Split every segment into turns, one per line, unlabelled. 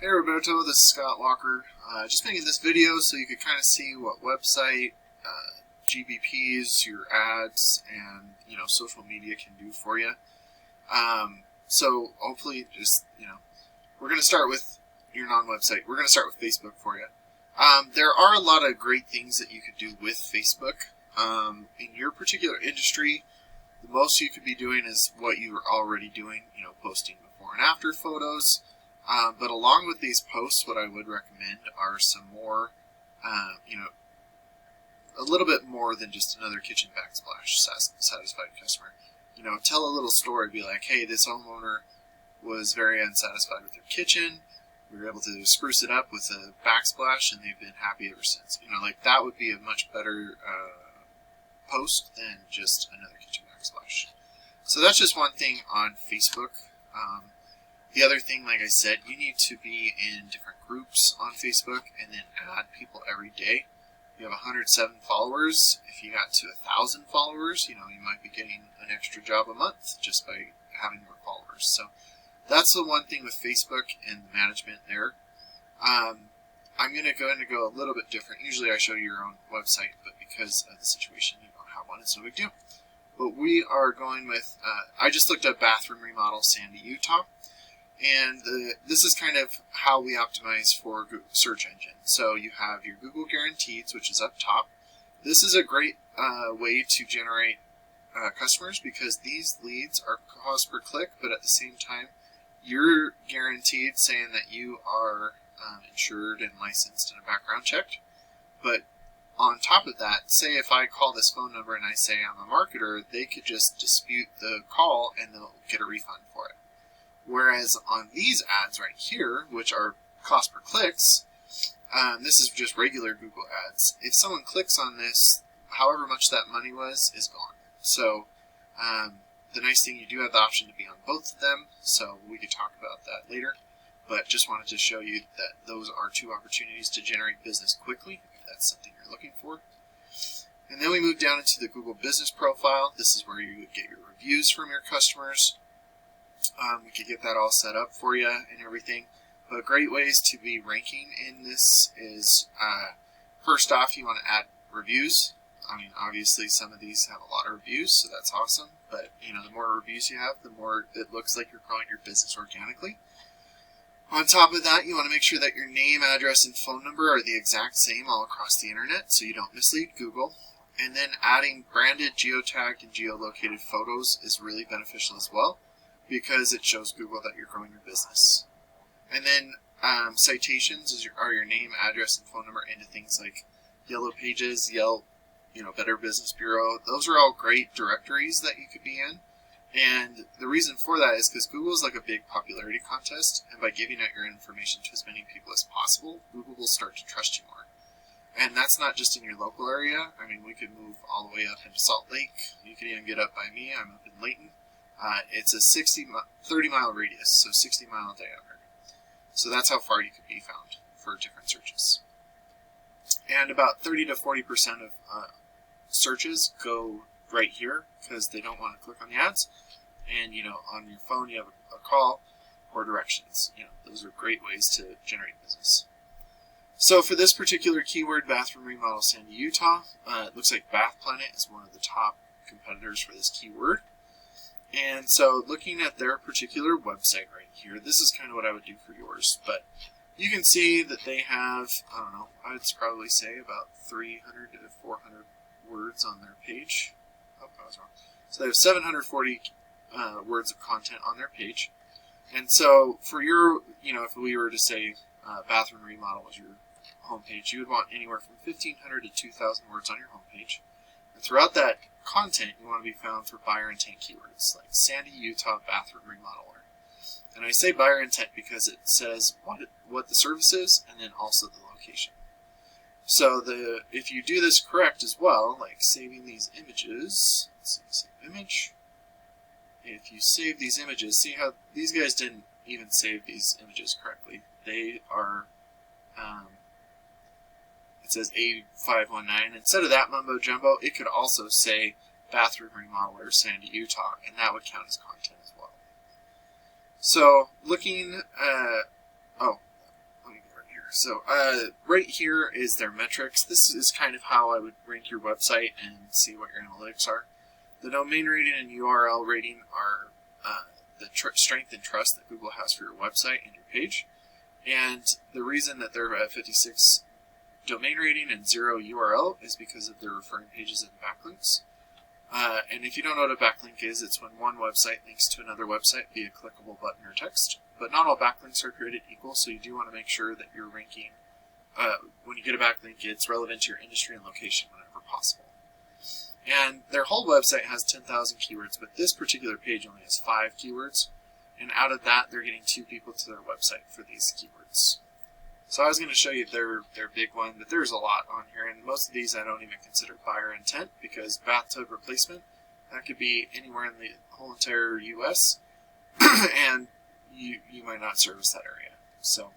Hey Roberto, this is Scott Walker. Just making this video so you could kind of see what website, GBPs, your ads, and social media can do for you. So hopefully, we're going to start with your non-website. We're going to start with Facebook for you. There are a lot of great things that you could do with Facebook. In your particular industry, the most you could be doing is what you are already doing. Posting before and after photos. But along with these posts, what I would recommend are some more, a little bit more than just another kitchen backsplash satisfied customer. Tell a little story. Be like, hey, this homeowner was very unsatisfied with their kitchen. We were able to spruce it up with a backsplash, and they've been happy ever since. That would be a much better post than just another kitchen backsplash. So that's just one thing on Facebook. The other thing, like I said, you need to be in different groups on Facebook and then add people every day. You have 107 followers. If you got to 1,000 followers, you might be getting an extra job a month just by having more followers. So that's the one thing with Facebook and the management there. I'm going to go a little bit different. Usually I show you your own website, but because of the situation, you don't have one, it's no big deal. But we are going with, I just looked up bathroom remodel Sandy, Utah. And this is kind of how we optimize for Google search engine. So you have your Google Guaranteeds, which is up top. This is a great way to generate customers because these leads are cost per click, but at the same time, you're guaranteed saying that you are insured and licensed and a background checked. But on top of that, say if I call this phone number and I say I'm a marketer, they could just dispute the call and they'll get a refund for it. Whereas on these ads right here, which are cost per clicks, this is just regular Google ads. If someone clicks on this, however much that money was, is gone. So the nice thing, you do have the option to be on both of them, so we could talk about that later. But just wanted to show you that those are two opportunities to generate business quickly, if that's something you're looking for. And then we move down into the Google Business Profile. This is where you would get your reviews from your customers. We could get that all set up for you and everything. But great ways to be ranking in this is, first off, you want to add reviews. Obviously some of these have a lot of reviews, so that's awesome. But, the more reviews you have, the more it looks like you're growing your business organically. On top of that, you want to make sure that your name, address, and phone number are the exact same all across the internet so you don't mislead Google. And then adding branded, geotagged, and geolocated photos is really beneficial as well, because it shows Google that you're growing your business. And then citations are your name, address, and phone number into things like Yellow Pages, Yelp, Better Business Bureau. Those are all great directories that you could be in. And the reason for that is because Google is like a big popularity contest, and by giving out your information to as many people as possible, Google will start to trust you more. And that's not just in your local area. We could move all the way up into Salt Lake. You could even get up by me. I'm up in Layton. It's a 30-mile radius, so 60-mile diameter. So that's how far you could be found for different searches. And about 30 to 40% of searches go right here because they don't want to click on the ads. And, on your phone you have a call or directions. Those are great ways to generate business. So for this particular keyword, bathroom remodel Sandy, Utah, it looks like Bath Planet is one of the top competitors for this keyword. And so looking at their particular website right here, this is kind of what I would do for yours. But you can see that they have, I would probably say about 300 to 400 words on their page. Oh, I was wrong. So they have 740 words of content on their page. And so for your, if we were to say bathroom remodel was your homepage, you would want anywhere from 1,500 to 2,000 words on your homepage. And throughout that content, you want to be found for buyer intent keywords like Sandy, Utah, bathroom remodeler. And I say buyer intent because it says what the service is and then also the location. So if you do this correct as well, like saving these images, let's see, save image. If you save these images, see how these guys didn't even save these images correctly. They are, it says A519. Instead of that mumbo jumbo, it could also say bathroom remodeler Sandy, Utah, and that would count as content as well. So looking at, So right here is their metrics. This is kind of how I would rank your website and see what your analytics are. The domain rating and URL rating are the strength and trust that Google has for your website and your page. And the reason that they're at 56 domain rating and 0 URL is because of their referring pages and backlinks. And if you don't know what a backlink is, it's when one website links to another website via clickable button or text. But not all backlinks are created equal, so you do want to make sure that you're ranking, when you get a backlink, it's relevant to your industry and location whenever possible. And their whole website has 10,000 keywords, but this particular page only has 5 keywords. And out of that, they're getting 2 people to their website for these keywords. So I was going to show you their big one, but there's a lot on here, and most of these I don't even consider buyer intent, because bathtub replacement, that could be anywhere in the whole entire U.S., and you might not service that area. So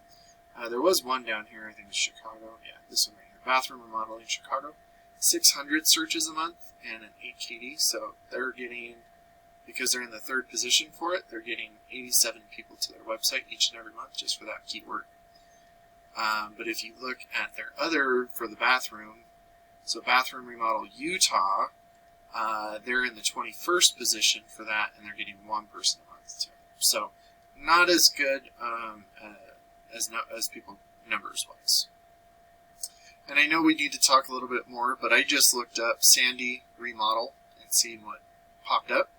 there was one down here, I think it's Chicago. Yeah, this one right here, bathroom remodeling Chicago. 600 searches a month and an 8 KD, so they're getting, because they're in the 3rd position for it, they're getting 87 people to their website each and every month just for that keyword. But if you look at their other, for the bathroom, so bathroom remodel Utah, they're in the 21st position for that, and they're getting 1 person a month too. So not as good as people numbers wise. And I know we need to talk a little bit more, but I just looked up Sandy Remodel and seen what popped up.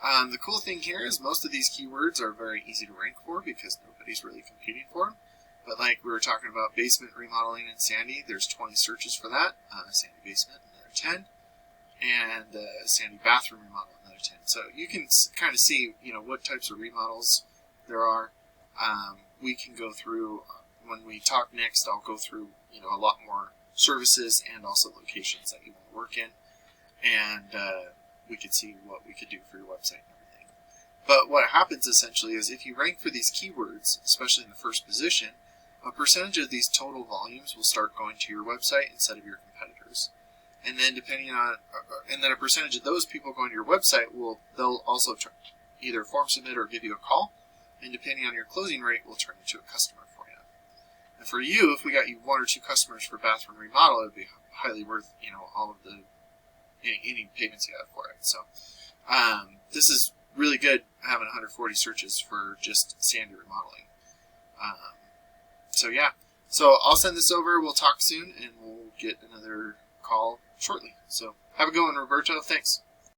The cool thing here is most of these keywords are very easy to rank for because nobody's really competing for them. But like we were talking about basement remodeling in Sandy, there's 20 searches for that. Sandy basement, another 10. And Sandy bathroom remodel, another 10. So you can kind of see, what types of remodels there are. We can go through, when we talk next, I'll go through, a lot more services and also locations that you want to work in. And we could see what we could do for your website and everything. But what happens essentially is if you rank for these keywords, especially in the 1st position, a percentage of these total volumes will start going to your website instead of your competitors. And then depending on, and then a percentage of those people going to your website they'll also either form submit or give you a call, and depending on your closing rate, will turn into a customer for you. And for you, if we got you 1 or 2 customers for bathroom remodel, it would be highly worth, all of the any payments you have for it. So this is really good having 140 searches for just Sandy remodeling. So yeah, so I'll send this over. We'll talk soon, and we'll get another call shortly. So have a good one, Roberto. Thanks.